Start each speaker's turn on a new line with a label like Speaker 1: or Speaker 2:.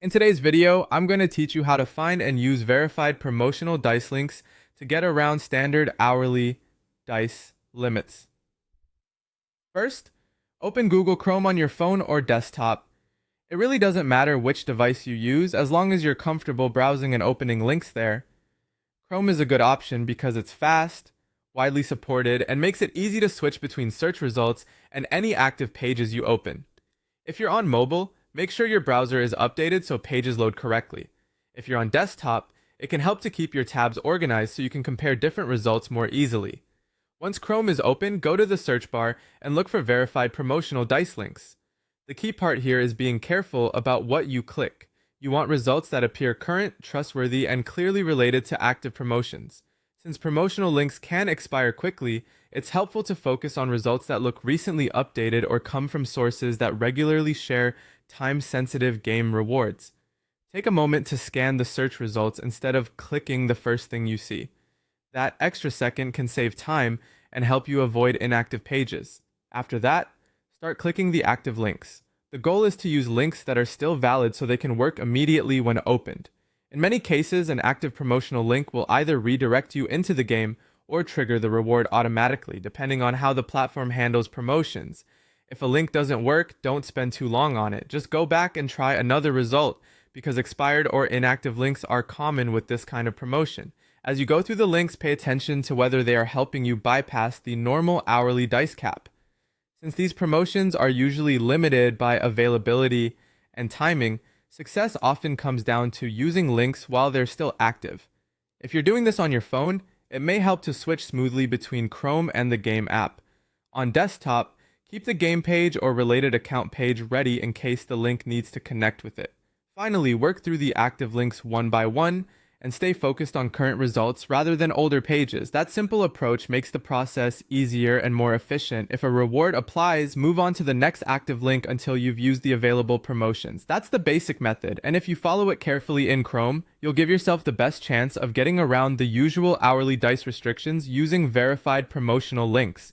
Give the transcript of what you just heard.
Speaker 1: In today's video, I'm going to teach you how to find and use verified promotional dice links to get around standard hourly dice limits. First, open Google Chrome on your phone or desktop. It really doesn't matter which device you use as long as you're comfortable browsing and opening links there. Chrome is a good option because it's fast, widely supported, and makes it easy to switch between search results and any active pages you open. If you're on mobile, make sure your browser is updated so pages load correctly. If you're on desktop, it can help to keep your tabs organized so you can compare different results more easily. Once Chrome is open, go to the search bar and look for verified promotional dice links. The key part here is being careful about what you click. You want results that appear current, trustworthy, and clearly related to active promotions. Since promotional links can expire quickly, it's helpful to focus on results that look recently updated or come from sources that regularly share time-sensitive game rewards. Take a moment to scan the search results instead of clicking the first thing you see. That extra second can save time and help you avoid inactive pages. After that, start clicking the active links. The goal is to use links that are still valid so they can work immediately when opened. In many cases, an active promotional link will either redirect you into the game or trigger the reward automatically, depending on how the platform handles promotions. If a link doesn't work, don't spend too long on it. Just go back and try another result, because expired or inactive links are common with this kind of promotion. As you go through the links, pay attention to whether they are helping you bypass the normal hourly dice cap. Since these promotions are usually limited by availability and timing, success often comes down to using links while they're still active. If you're doing this on your phone, it may help to switch smoothly between Chrome and the game app. On desktop, keep the game page or related account page ready in case the link needs to connect with it. Finally, work through the active links one by one and stay focused on current results rather than older pages. That simple approach makes the process easier and more efficient. If a reward applies, move on to the next active link until you've used the available promotions. That's the basic method, and if you follow it carefully in Chrome, you'll give yourself the best chance of getting around the usual hourly dice restrictions using verified promotional links.